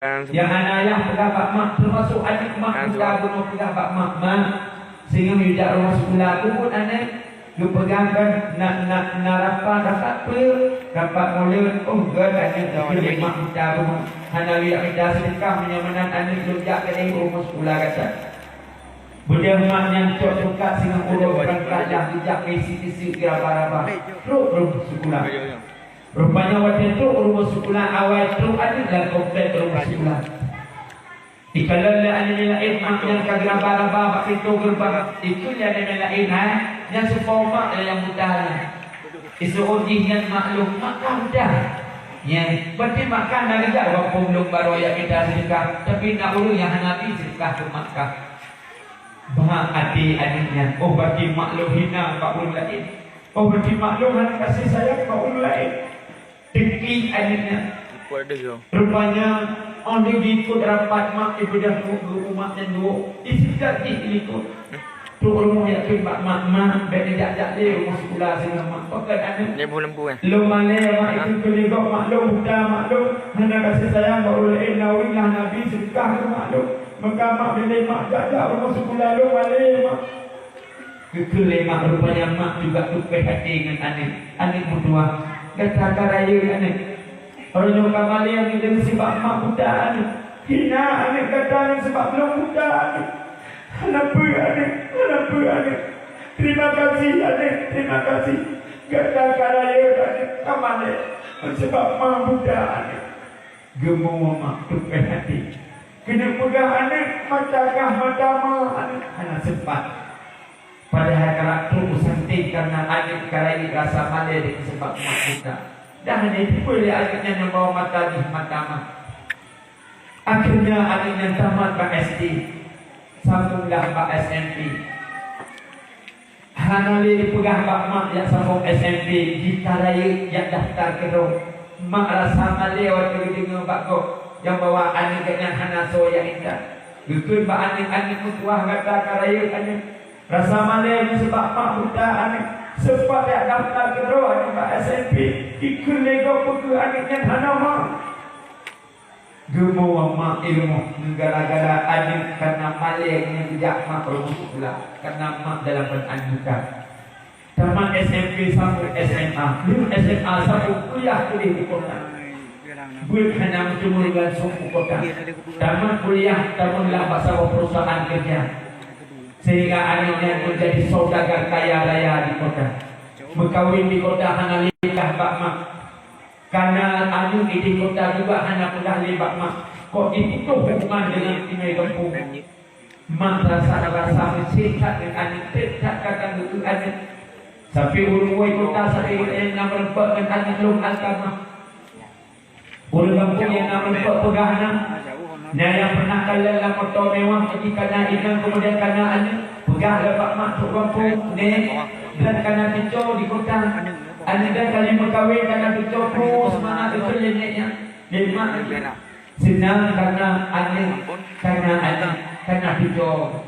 Yang ayah pegabat mak termasuk adik mak kita bunuh pegabat mak sehingga tidak rumah sekolah tu pun anak dipegangkan nak rapat dapat mulut gan anak pilih mak kita bunuh hanya lihat kita sedekah menyamanan anak lujak ke rumah sekolah kata benda mak yang cocok sehingga urut berangkat bijak kisi kira-kira terus rumah sekolah. Rupanya waktu itu rumah sekolah awal itu ada dalam komplek rumah sekolah. Ikalah ada lain mak yang kagak raba itu gerbang itu yang ada lain yang sepomak yang mudah. Isu yang maklum makan dah. Ya, berarti makan dah aja walaupun belum baru ya kita sedekah, tapi nak ulu yang Nabi sedekah ke Makkah. Bah adik-adiknya, oh berarti maklum hina pak ulu lain. Oh berarti maklum anak kasih sayang pak ulu lain. Deki adiknya rupanya dia ikut rapat mak ibadah rumah dan dua isikat ikut tu rumah yang tu mak bagi jak dia rumah sekolah sehingga mak pakai anak dia boleh lembu lo malay mak itu kelegok maklum buta maklum hanya kasih sayang baru lain nawilah nabi sedekah ke maklum maka mak bila mak jak rumah sekolah lo malay mak kekelemak rupanya mak juga tupai hati dengan anak berdua kata karaya anak orang yang kamali yang dengan sebab mak buta anak hina anak kata anak sebab belum buta anak kenapa terima kasih anak terima kasih kata karaya anak kamali sebab mak buta anak gemuk mak tupai hati kena pegang anak matakah matamu anak sempat padahal karakter usantik karena adik karai rasa malu dengan sebab mak kita. Dan itu boleh adiknya yang bawa mata di mata. Akhirnya adiknya tamat Pak SD, sambunglah Pak SMP. Hanali dipegang Pak mak yang sambung SMP, ditarai yang daftar ke dong. Mak rasa malu waktu dengar Pak Kok yang bawa adik dengan hanaso yang indah. Gukun Pak adik mutuah kata karaya adik. Rasa malam sebab mak buta anak sebab dia daftar ke roh anak Pak SMP ikut lego putu anaknya hana mak gemuk mak ilmu gara-gara anak karena malamnya bijak mak rumah sekolah karena mak dalam peran buta tamat SMP sampai SMA belum SMA sampai kuliah di kota buat hanya mencemurkan suku kota tamat kuliah tamatlah bahasa perusahaan kerja sehingga anaknya menjadi saudagar kaya raya di kota. Berkawin di kota hanya nikah Pak Mak. Karena anak di kota juga hanya mudah libak Mak. Kok diputuh hubungan dengan timai kampung. Mak rasa mencinta dengan anak. Tak kata itu anak. Sampai urung kota sampai yang nampak dengan anak belum agama. Urung kampung yang nampak pegangan. Dan yang pernah kalian dalam motor mewah ketika naikkan kemudian karena pegang lepak mak untuk kampung dan karena picau di kota dan kali berkahwin karena picau pun semangat itu leneknya mak senang karena picau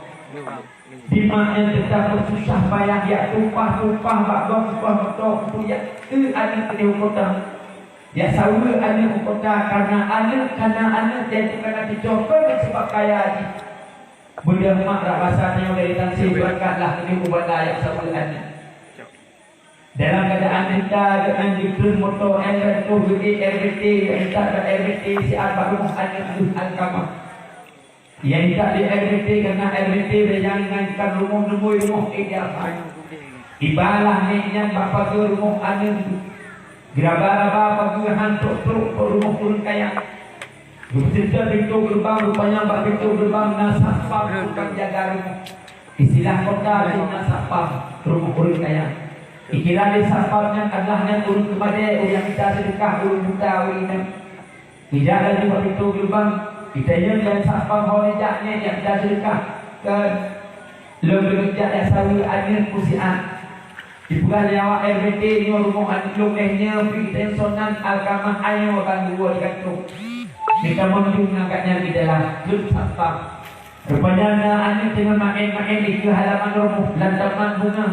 di mana tetap bersusah payah ya tumpah bakbang tumpah motor punya anak di kota ya sawi anak kota karena anak dia karena dicoba sebab kaya haji. Bunda mak rasanya dari tangsi berkatlah ini ubat layak sawi anak. Dalam keadaan kita dengan diberi motor itu gede RBT yang tak ada RBT si apa rumah anak itu agama. Yang tak di RBT karena RBT berjangankan rumah ideal. Ibalah niknya bapa ke rumah anak itu. Gerabah pagi hantuk truk rumah turun kaya. Bercerita pintu gerbang rupanya bak pintu gerbang nasabah bukan jaga rumah. Istilah kota di nasabah rumah turun kaya. Ikilah di sababnya adalah yang turun kepada yang kita sedekah turun buta ini. Tidak lagi bak pintu gerbang. Kita yang sabab holijaknya yang kita sedekah ke lebih yang sawi anil pusian. Dibuka nyawa RBT ni rumah anjung ehnya intensonan agama ayo akan dua digantung. Kita menunjuk ngangkatnya di dalam grup sampah. Rupanya anak dengan main di halaman rumah lantaman bunga.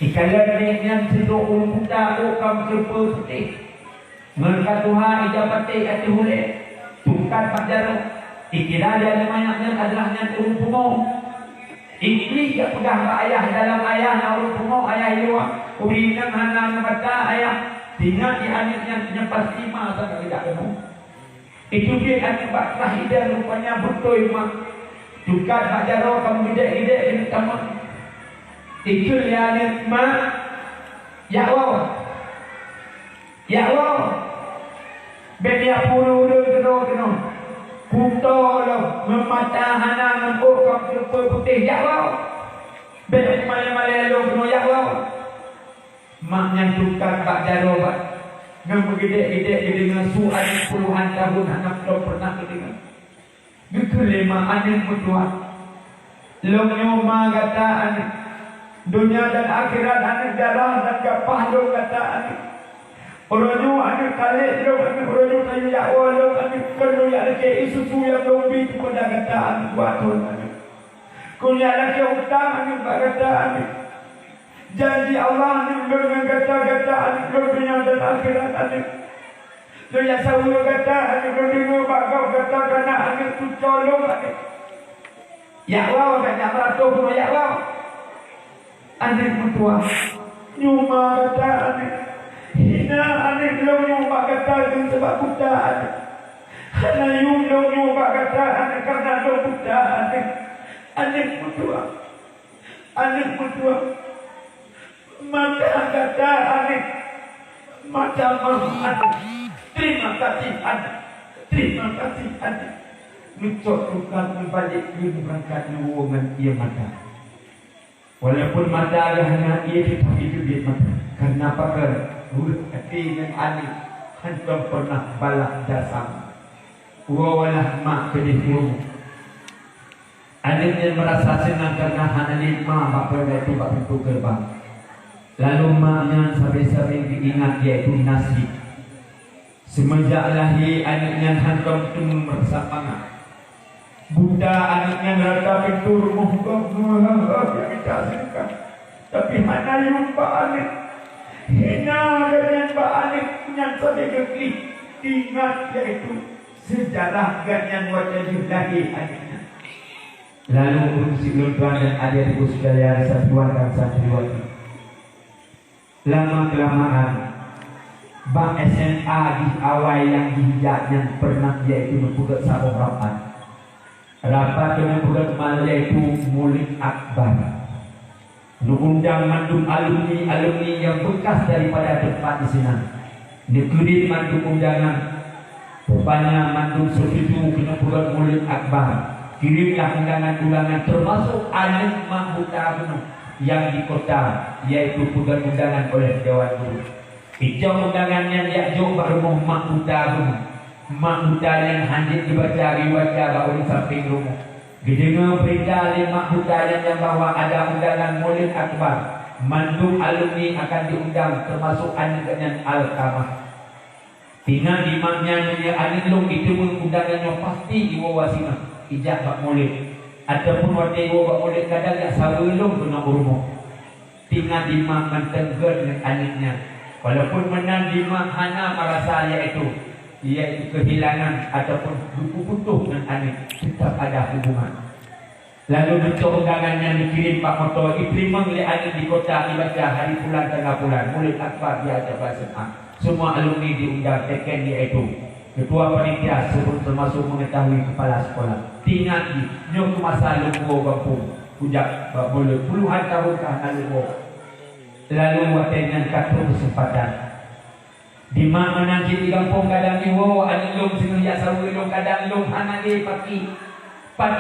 Ikalan dengan sedok buta kamu serba putih. Mereka Tuhan ijabati ati boleh. Bukan Pak Jaro. Ikira dia namanya adalah yang urung pungo. Ikli dia pegang ayah dalam ayah urung pungo ayah iwa. Urinang hana ngebata ayah. Tinggal di anaknya nyempas 5 sampai tidak ketemu. Itu dia anak Pak Rahidan rupanya betul mak. Juga Pak Jaro kamu ide-ide ini kamu. Itu dia anak mak. Ya Allah. Ya Allah. Bedia puru kena. Kuto lo memata hana ngempuk kau putih ya Allah. Bedia male-male lo kena ya Allah. Maknya tukar Pak Jaro Pak. Ngam gede-gede dengan suan puluhan tahun anak lo pernah kedengar. Gekelima anak berdua. Lo nyoma kata anak. Dunia dan akhirat anak darah dan gapah lo kata anak. Orang anak kalik lo anak orang kayu ya Allah anak kalau ya lagi susu yang lebih kepada kata anak buat anak. Kunya lagi utang anak kata anak. Janji Allah anak dengan kata-kata anak dunia dan akhirat anak. Lo yang selalu kata anak dunia bakal kata kerana anak tu colong anak. Ya Allah banyak beratur ya Allah. Anak mutua nyuma kata anak. Hina anak lo nyuma kata sebab buta anak. Hana yung lo nyuma kata anak karena lo buta anak. Anak mutua. Anak mutua. Maka kata anak. Maka anak. Terima kasih anak. Terima kasih anak. Mencok tukang membalik yun berangkat luwungan ia mata. Walaupun mata hanya ia tetapi juga mata. Karena pakar huruf hati yang aneh hantam pernah balak dasar. Wawalah mak pedih rumah. Adik yang merasa senang karena hanya lima bapa itu bapa pintu gerbang. Lalu maknya sampai-sampai diingat yaitu nasib. Semenjak lahir anaknya hantam itu merasa pangat. Buddha anaknya merata pintu rumah yang dikasihkan. Tapi hanya lupa anak. Hina dengan Pak Anik yang sampai kekli. Ingat yaitu sejarah ganyan wajah lagi anaknya. Lalu untuk tuan dan adik-adik sekalian satuan dan santriwati. Lama-kelamaan Bang SMA di awal yang dihijaknya pernah yaitu membuka sabung rapat. Rapat dengan budak malam yaitu Mulik Akbar. Undang mandum alumni yang bekas daripada tempat di sini. Negeri mandum undangan. Rupanya mandum setuju kena budak Mulik Akbar. Kirimlah undangan-undangan termasuk anak mahbuta penuh yang di kota yaitu budak undangan oleh Dewan Guru. Itu undangannya yang jauh baru mahbuta penuh. Mahbuta yang handik dibaca riwayat baru di samping rumah. Didengar berita lima budaya yang bahawa ada undangan Maulid Akbar. Mandum alumni akan diundang termasuk anak dengan Al-Kamah. Tinggal di maknya dia anak long itu undangannya pasti dibawa sini. Ijak bak Maulid. Ataupun waktu dibawa Maulid kadang tak sawelong kena rumah. Tinggal di mak mentengger dengan anaknya. Walaupun menang di mak hana merasa iaitu kehilangan ataupun putus dengan anak tetap ada hubungan. Lalu bentuk undangannya dikirim Pak Motor diterima oleh anak di kota dibaca hari bulan tengah bulan Maulid Akbar diajak SMA. Semua alumni diundang teken yaitu ketua panitia sebut termasuk mengetahui kepala sekolah. Tinggal di nyok masa lumpuh kampung hujak boleh puluhan tahun kah lumpuh. Lalu watengan katu kesempatan. Di mana nanti di kampung kadang ni ada long sengaja sawulong kadang long anak dia pagi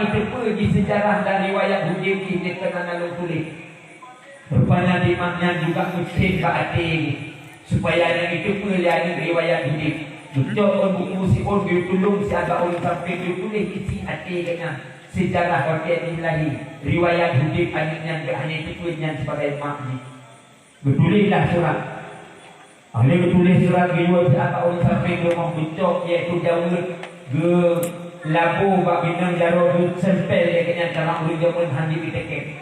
terpergi sejarah dan riwayat Hudib ini kena long tulis. Rupanya di mana juga mesti hati supaya yang itu pelihat riwayat Hudib. Jujur buku musibon dia tolong siapa orang sampai dia tulis isi hati dengan sejarah wakil ilahi riwayat Hudib anaknya hanya itu yang sebagai makni. Bertulislah surat. Ahli tulis surat riwayat siapa orang sampai ke rumah bucok iaitu Daud ke labu bak binang jaro sempel dia kena cara urut jaman handi diteken.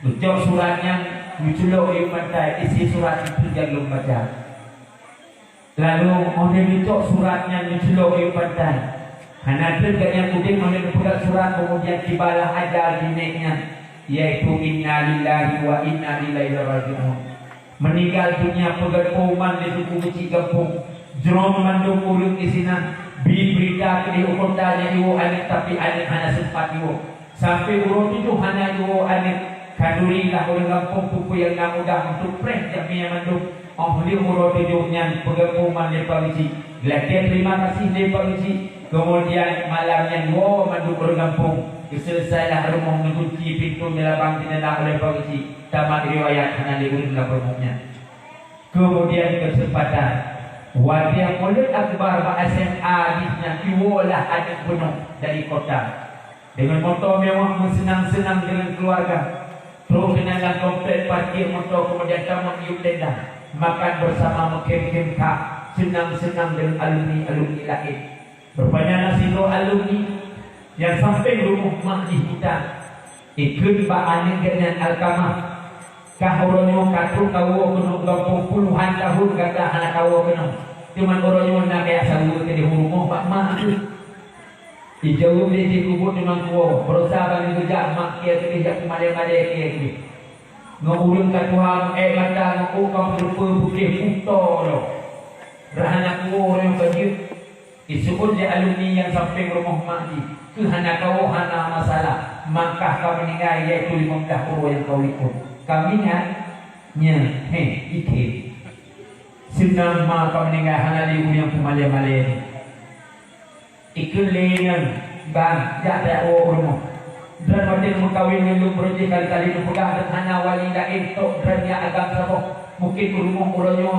Bucok suratnya diculok di pantai isi surat itu jangan baca. Lalu oleh bucok suratnya diculok di pantai Hanatun yang udin menentukan surat kemudian tibalah ajal dineknya, yaitu inna lillahi wa inna ilaihi raji'un. Meninggal dunia pegerpuman di suku beci kampung Jerome mandung urut di sini berita ke kotanya iwo anik tapi anik hanya sempat iwo sampai urut itu hanya iwo anik kaduri lah orang kampung pupu yang nak mudah untuk preh jami yang mandung dia urut hidupnya pegerpuman di Pavisi. Latihan terima kasih di Pavisi. Kemudian malamnya wo mandung orang kampung selesailah rumah mengunci pintu melabang tidak oleh Pavisi. Tamat riwayat hanya diurin dalam rumahnya. Kemudian kesempatan wadia mulut akbar SMA disnya iwolah adik penuh dari kota dengan motor mewah senang-senang dengan keluarga. Terus kenalan komplit parkir motor kemudian tamat iup tenda makan bersama mekem-kem kak senang-senang dengan alumni-alumni lain. Rupanya nasib alumni yang sampai rumah makji kita ikut ba'anin dengan Al-Kamah kahoronyo katul kawo kuno gampung puluhan tahun kata anak kawo kuno cuman oronyo na kaya sawu ke di rumah pak mak ijau di kubur cuman kuwo berusaha bagi kerja mak kia kerja kemade-made kia kia ngulung katuhang kata ngukam berupa putih puto lo rahana kuwo orang kerja disebut di alumni yang sampai rumah makji ke hana kawo hana masalah maka kau meninggal yaitu 15 orang yang kau ikut kami nya ike senang ma kau meninggal hana liu yang pemale-male ikut lengan bang jatah rumah dan pada mengkawin dengan berjaya kali-kali dipegang dan hana wali lain tok dan yang agam sabok mungkin rumah orangnya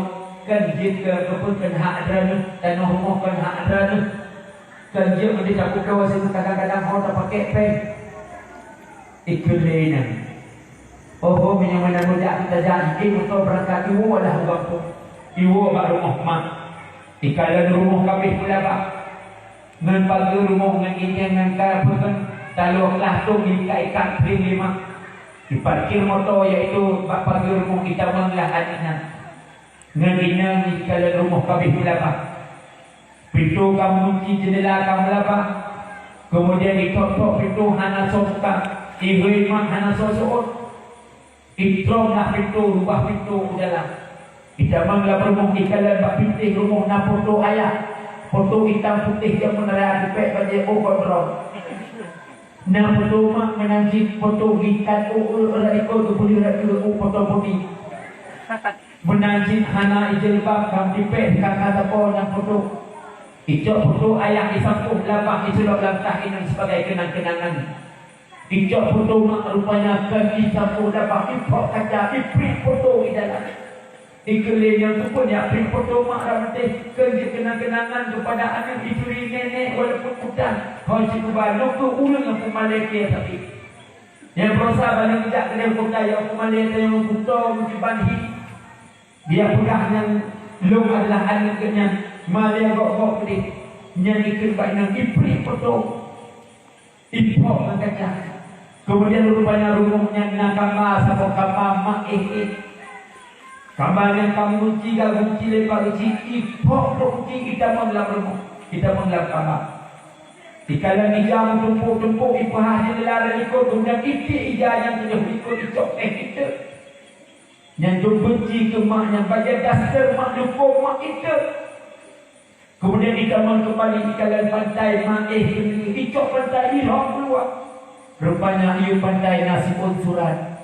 kan jika keputusan hak adran dan rumah kan hak adran kan dia menjadi takut kawasan kadang-kadang orang tak pakai pen ikut lengan. Oh, menyamana muda kita janji untuk berangkat iwo adalah bangku iwo bak rumah mak ikalan rumah kami pula bak ngan pagi rumah ngan inyang ngan karapukan taluklah tu ikat-ikat kering lima diparkir motor iaitu bak pagi rumah kita menglah adiknya ngan inyang ikalan rumah kami pula bak pintu kamu kunci jendela kamu bak kemudian ditutup pintu hana soka ibu imam hana sosok Ikromlah pintu, rubah pintu udahlah. Idamanglah rumah ikalan bak pintih rumah na foto ayah. Foto hitam putih yang menerah dipek pada kontrol. Na foto mak menanjik foto ikan ikut kepulih foto putih. Menanjik hana ijilbab kam dipek kata po na foto. Ijok foto ayah disampuh labah disulok langkah ini sebagai kenang-kenangan. Ijok foto mak rupanya kaki campur dapat ipok kaca iprik foto di dalam iklim yang tu pun ya iprik foto mak ramai kerja kenang-kenangan kepada anak dicuri nenek walaupun hutan kau cikgu balok tu ulang aku Malaysia tapi yang berusaha balik tidak kena kota yang aku Malaysia yang membutuh menjibanhi dia pudah yang long adalah anak kenyang Malaysia gok-gok pedih yang iklim baik iprik foto ipok kaca. Kemudian rupanya rumahnya nakama sama kama kamar yang kamu kunci lepas kunci ipok kunci kita mengelap rumah kita mengelap kamar dikala ijam tumpuk-tumpuk ipah jendela dan ikut kemudian itik ijah yang sudah ikut icok kita yang benci ke mak yang bagian dasar mak dukung mak kita kemudian kita kembali dikala pantai mak icok pantai irong keluar. Rupanya iu pandai nasib surat.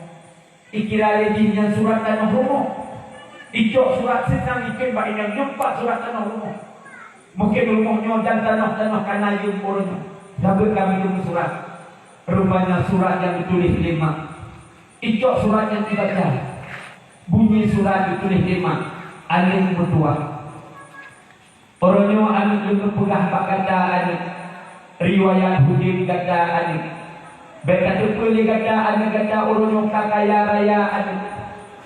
Ikira ledihnya surat tanah rumah. Ijok surat senang ikan bak yang jumpa surat tanah rumah. Mungkin rumahnya dan tanah-tanah kana iu purnya. Dapat kami tunggu surat. Rupanya surat yang ditulis 5. Ijok surat yang dibaca. Bunyi surat ditulis 5. Alim berdua. Orangnya alim berpegah bak kata alim. Riwayat Hudin kata alim. Baik kata kata anak kata urun kaya raya anak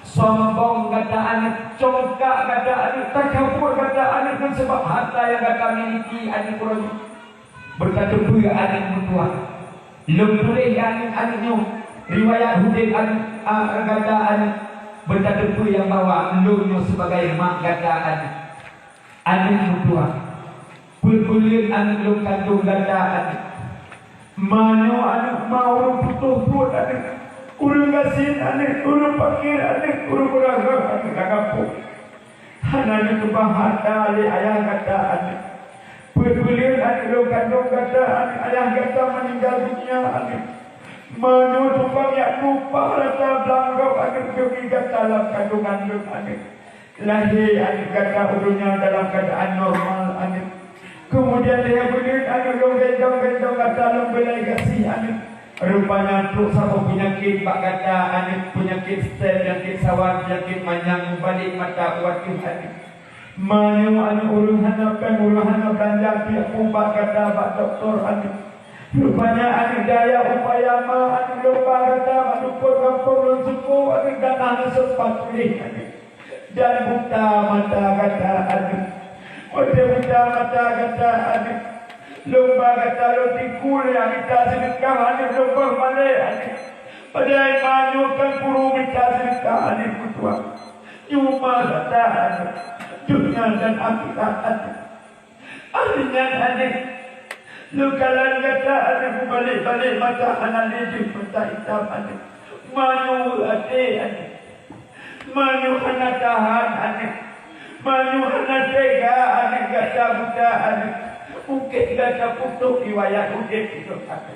sombong kata anak congkak kata anak takabur kata anak dan sebab harta yang kata miliki anak urun berkata pula anak mertua lembulih anak-anaknya riwayat Hudin anak kata anak berkata pula yang bawa lumnya sebagai mak kata anak mertua Berbulir anak lu kandung gata anak. Mano anak mau putus pun anak. Urung kasih anak, urung pakir anak, urung beragam anak kakapu. Anak itu bahata ali ayah kata anak. Berbulir anak lu kandung gata anak, ayah kata meninggal dunia anak. Mano tumpang yang lupa rata belangkau anak pergi kata dalam kandungan lu anak. Lahir anak kata urungnya dalam keadaan normal anak. Kemudian dia berdiri anak gendong kata lembelai kasih anak. Rupanya tu sama penyakit bak kata anak penyakit stres, penyakit sawan, penyakit manyang balik mata waktu anak. Mana anak uruhan belanja pihak bak kata bak doktor anak. Rupanya anak daya upaya ma anak lupa kata bak dukun kampung dan suku anak datang sempat pilih anak. Dan buta mata kata anak. Buta mata kata anak. Lomba kata roti kul yang kita sedekah anak lomba malai anak. Padahal manyukan puru kita sedekah anak kutua. Cuma kata anak. Dunia dan akhirat anak. Akhirnya anak. Lukalan kata anak balik mata anak lijik mata hitam anak. Manyu hati anak. Manyu anak tahan anak. Manyu anak tega anak kata buta anak. Mungkin kata putus riwayat udik itu kata.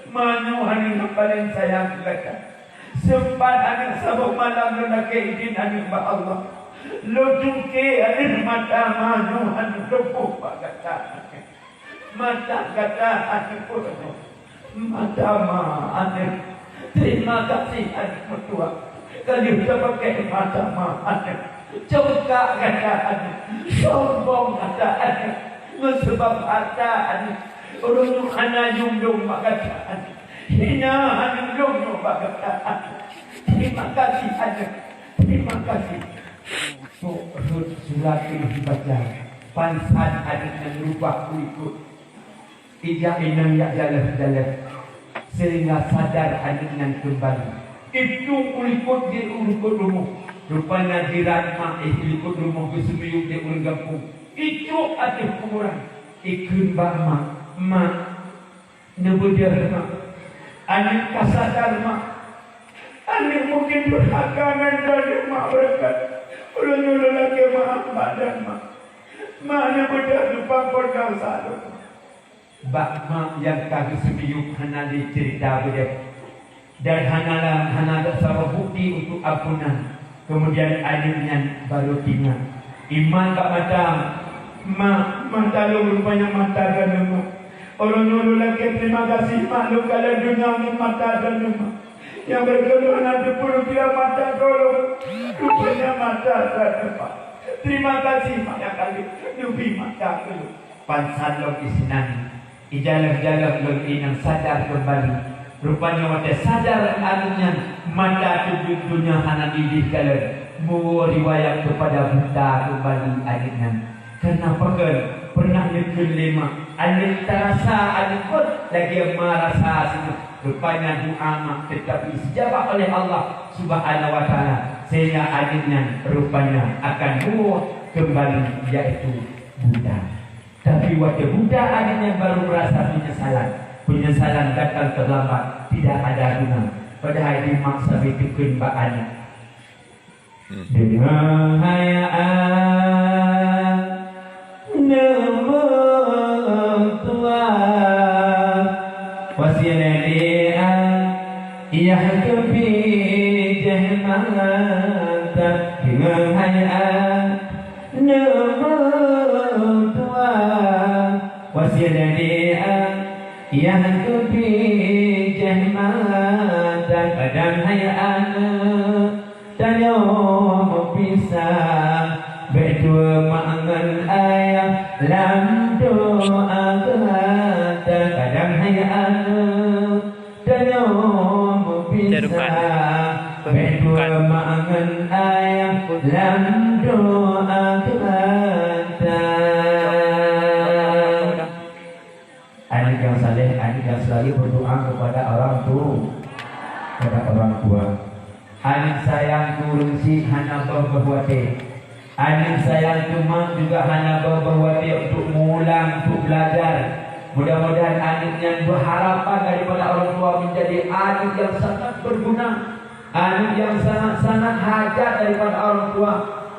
Manyu anak paling sayang kata. Sempat anak sabuk malam lelaki izin anak ba Allah. Lujungke anak mata manyu anak lupuh kata. Mata kata anak pun. Mata ma anak. Terima kasih anak mertua. Kalau kita pakai mata ma anak. Congkak kata anak. Sombong kata anak. Sebab harta anak. Orang anak jumlah mak kata anak. Hina anak jumlah mak kata anak. Terima kasih anak. Terima kasih. Surat ini dibaca. Pansan anak yang berubah ikut. Ijak inang yak jalan-jalan. Sehingga sadar anak yang kembali. Itu ikut dia urut rumah. Rupanya jiran mak ikut rumah kesembiu dia urut kampung. Itu ada kurang. Ikut mak nebudir mak. Anak kasadar mak. Anak mungkin berhakangan dari mak berkat. Ulang-ulang lagi mak badan mak. Mak nebudir lupa kodau salut. Bak mak yang kaki sembiu hana dicerita beliau. Dan hana sama bukti untuk ampunan. Kemudian adiknya baru tinggal. Iman tak macam mata lu rupanya mata dan lemah. Orang dulu lagi terima kasih maklum kalau dunia ini mata dan lemah. Yang berkeluhan nanti pun tidak mata tolong. Rupanya mata dan lemah. Terima kasih banyak kali. Lebih mata dulu. Pansan lo isinani. Ijalah-jalah lo inang sadar kembali. Rupanya wajah sadar anunya mata tujuh dunia hana didih kalian. Mu riwayat kepada buta kembali adiknya. Kenapa kan pernah nyekun lima adik terasa adik pun lagi yang merasa semua. Rupanya doa mak tetapi dijawab oleh Allah Subhanahu wa ta'ala. Sehingga adiknya rupanya akan kembali yaitu Buddha. Tapi waktu Buddha adiknya baru merasa penyesalan datang terlambat, tidak ada guna. Padahal dimaksa bikin ba'an dengan hayaan nemu tua wasilia ia kepi jahmata dengan hayaan nemu tua wasilia ia kepi jahmata kadang hayaan dan yom pisah berdua mangan ayah lam doa kata kadang hayaan dan yom pisah berdua mangan ayah lam doa kata. Anak yang saleh, anak yang selalu berdoa kepada orang tua. Anak sayang turun si hana berbuat Adik sayang cuma juga hanya bawa dia untuk mengulang, untuk belajar. Mudah-mudahan adik yang berharapan daripada orang tua menjadi adik yang sangat berguna, adik yang sangat-sangat hajat daripada orang tua,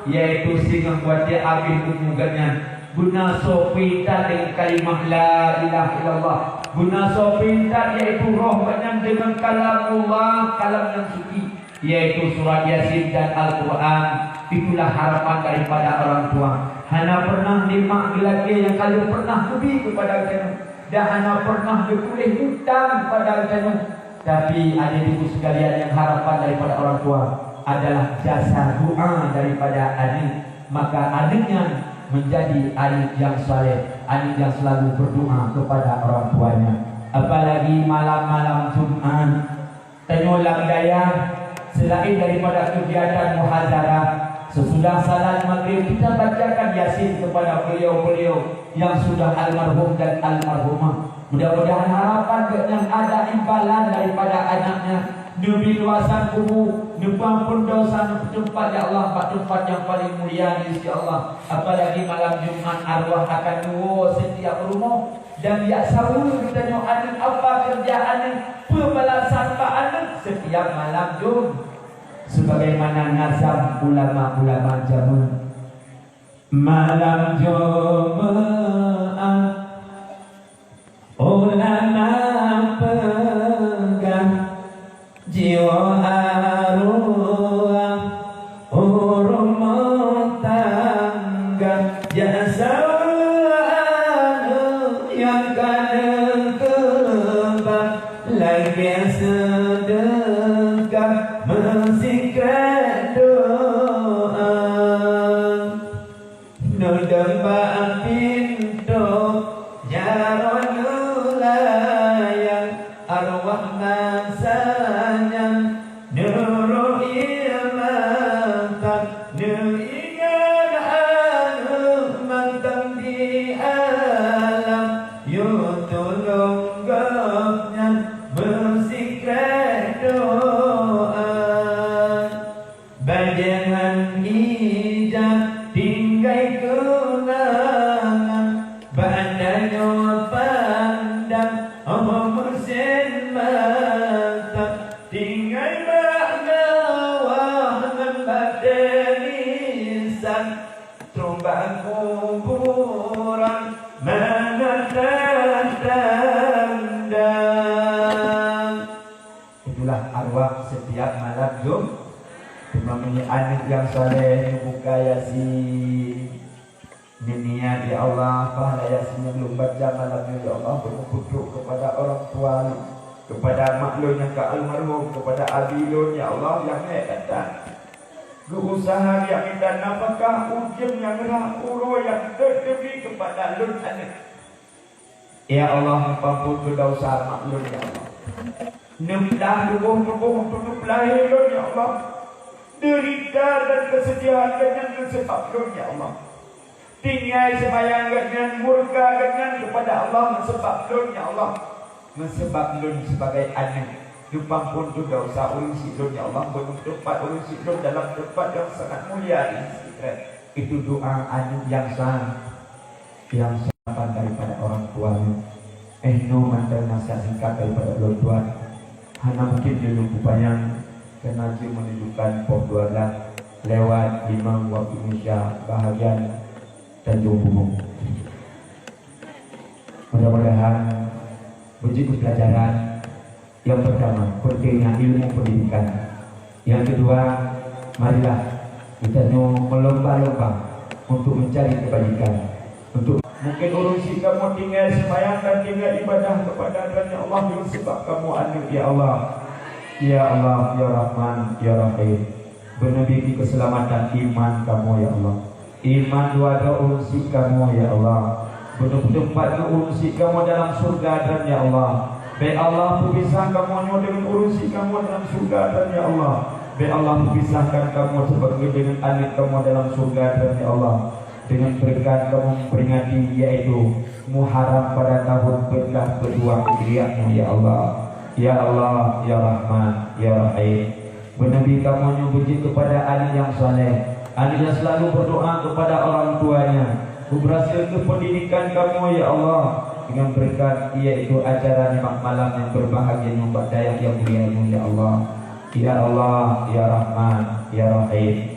yaitu sehingga buat dia ambil umugannya guna sopinta dengan kalimah la ilaha illallah, guna sopinta yaitu roh banyak dengan kalamullah, kalam yang suci, yaitu surah Yasin dan Al-Quran. Itulah harapan daripada orang tua. Hana pernah dimak lagi yang kalau pernah lebih kepada kamu, dan hana pernah berkulih hutang kepada kamu. Tapi ada ibu sekalian yang harapan daripada orang tua adalah jasa doa daripada adik. Maka adiknya menjadi adik yang saleh, adik yang selalu berdoa kepada orang tuanya. Apalagi malam-malam Jumat, tenyolang daya selain daripada kegiatan muhadharah. Sesudah salat maghrib kita bacakan Yasin kepada beliau-beliau yang sudah almarhum dan almarhumah. Mudah-mudahan harapan yang ada imbalan daripada anaknya Nabi luasan kubur, pun dosa tempat ya Allah, tempat yang paling mulia di sisi Allah. Apalagi malam Jumat arwah akan dua setiap rumah dan dia sahur kita anak apa kerjaan pembalasan pak anak setiap malam Jumat. Sebagaimana nazam ulama-ulama zaman, malam Jumat ulama pegang jiwa arwah rumah tangga jasa yang kadang kebang lagi sedekah mensikrat doa nudembak pintu jaronulayang arwah masanya nuru ilmatan nuingan anu mantang di alam yutulung gopnya mensikrat doa bajangan hijab tinggai kenangan bandanya pandang mesin mata tinggai bernawah membadanisan tumbang kuburan menatandang. Itulah arwah setiap malam Jumat. Memilih anak yang saleh buka Yasin. Niat ya Allah, pahala Yasin yang belum baca malam ini ya Allah, berkutuk kepada orang tua, kepada maklum yang ke almarhum, kepada abilun ya Allah yang kata berusaha yang minta nafkah ujian yang rahuro yang terdiri kepada lun anak. Ya Allah, ampun dosa maklum ya Allah. Nemdah dubuh tutup lahir ya Allah. Derita dan kesedihan dengan sebab ya Allah. Tinggal sembahyang dengan murka dengan kepada Allah sebab ya Allah. Sebab sebagai anak. Dupang pun juga usah urusi ya Allah. Tempat urusi dalam tempat yang sangat mulia ini. Itu doa anak yang sah. Yang sah daripada orang tuanya. No mantel nasihat singkat daripada orang tua. Hanya mungkin dulu upayang karena dia menunjukkan pembuatan lewat Imam Waktu Indonesia bahagian Tanjung Bumung. Mudah-mudahan begitu pelajaran. Yang pertama, pentingnya ilmu pendidikan. Yang kedua, marilah kita melomba-lomba untuk mencari kebajikan. Untuk mungkin urusi kamu tinggal sembahyang dan tinggal ibadah kepada Allah dengan sebab kamu anak ya Allah. Ya Allah, Ya Rahman, Ya Rahim. Berbagi keselamatan iman kamu ya Allah. Iman dua urusi kamu ya Allah. Betul-betul urusi kamu dalam surga dan ya Allah. Baik Allah berpisah kamu dengan urusi kamu dalam surga dan ya Allah. Baik Allah berpisahkan kamu sebagai dengan anak kamu dalam surga dan ya Allah. Dengan berkat kamu memperingati yaitu Muharram pada tahun berkah kedua Hijriahmu ya Allah. Ya Allah, Ya Rahman, Ya Rahim. Bernabi kamu nyubuji kepada Ali yang saleh, Anda selalu berdoa kepada orang tuanya. Berhasil ke pendidikan kamu ya Allah dengan berkat yaitu acara nikmat malam yang berbahagia nyumbat dayak yang mulia ya Allah. Ya Allah, ya Rahman, ya Rahim.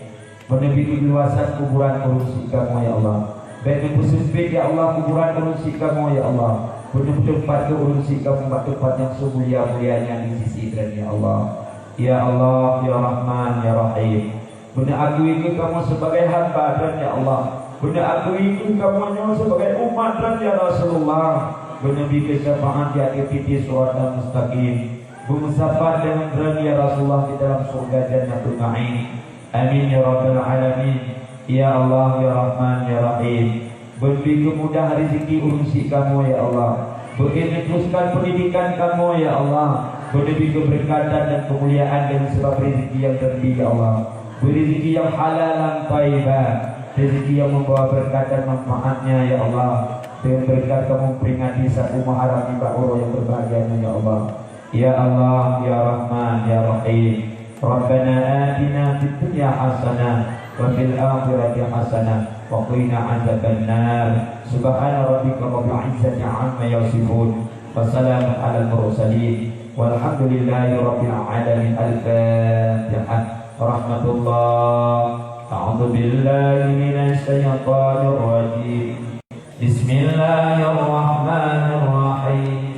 Menepi keluasan kuburan urusi kamu ya Allah. Baik khusus ya Allah kuburan urusi kamu ya Allah. Benar-benar tempat urusi kamu tempat yang semulia-mulianya di sisi Tuhan ya Allah. Ya Allah, ya Rahman, ya Rahim. Benar akui kamu sebagai hamba dan ya Allah. Benar akui kamu sebagai umat dan ya Rasulullah. Benar bikin syafaat di akhir titik surat al-mustaqim. Bermusafat dengan berani ya Rasulullah di dalam surga Jannatul Na'im. Amin ya Rabbal Alamin. Ya Allah, ya Rahman, ya Rahim. Beri kemudahan rezeki urusi kamu ya Allah. Beri teruskan pendidikan kamu ya Allah. Beri keberkatan dan kemuliaan dengan sebab rezeki yang tertinggi ya Allah. Beri rezeki yang halal dan taibah. Rezeki yang membawa berkat dan manfaatnya ya Allah. Dengan berkat kamu peringati satu Muharram Ibah yang berbahagianya ya Allah. Ya Allah, ya Rahman, ya Rahim. Rabbana atina fid dunya hasanah wa fil akhirati hasanah wa qina adzabannar. Subhana rabbika rabbil izzati amma yasifun. Wassalamun alal mursalin. Walhamdulillahi rabbil alamin. Al-Fatihah. Rahmatullah. A'udzu billahi minasy syaithanir rajim. Bismillahirrahmanirrahim.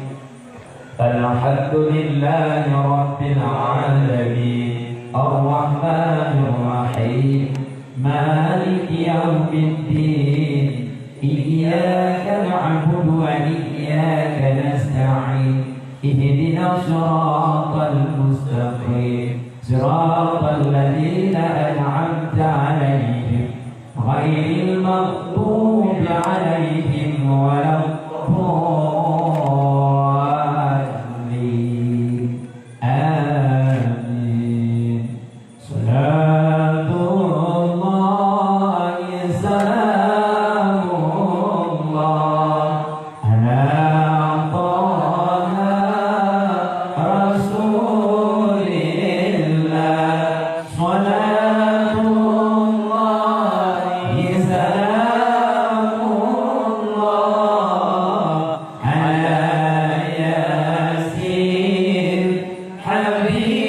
Alhamdulillahi rabbil alamin. Ar-Rahmanir Rahim. Maliki yaumiddin. Iyyaka na'budu wa iyyaka nasta'in. Ihdinas siratal mustaqim. Siratal ladzina an'amta 'alaihim ghairil maghdubi 'alaihim waladdallin. Amin. Salatullahi salamullah ala taha rasulillah. Salatullahi salamullah ala yasin habibillah.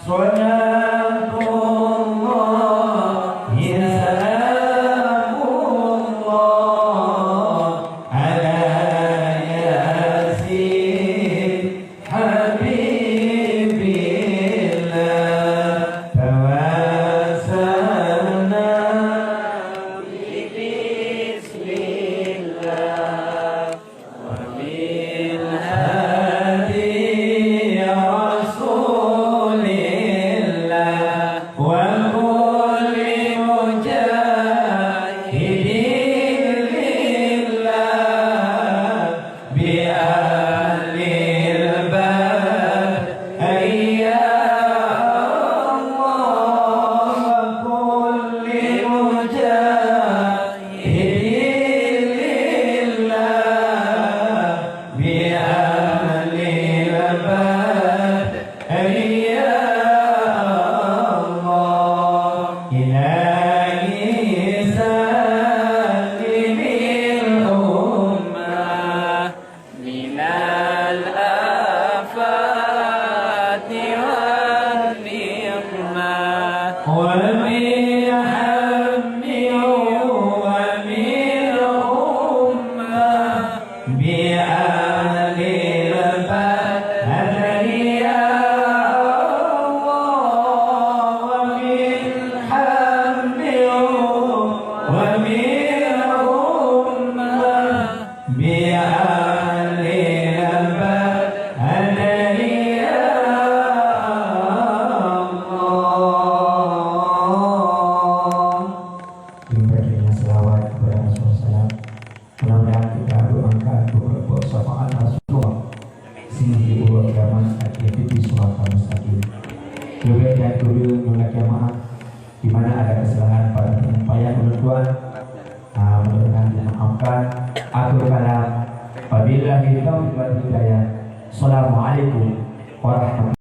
Salatullahi salamullah ala yasin habibillah. Tawassalna bismillah wa bil hadi ya rasulillah wa kulli mujahidin lillah bi ahlil bad ya Allah. Kulli mujahidin lillah bi ahlil bad ya Allah. Ilahi salimil ummah minal afati wan ni'mah wa min hammi wa min ummah bi ahlil badri ya Allah. Wa min hammi wa min ummah bi ahlil badri ya Allah. Diberinya selawat kepada Rasulullah. Mudah-mudahan kita doakan beberapa syafaat Rasulullah sehingga urut kiamat aktiviti surat al-mustaqim. Lebih dan dulu mengenai kiamat di mana ada kesalahan pada penyampaian tuan. Mudah-mudahan dimaafkan. Akhir kalam. Wabillahi taufiq wal hidayah. Assalamualaikum warahmatullahi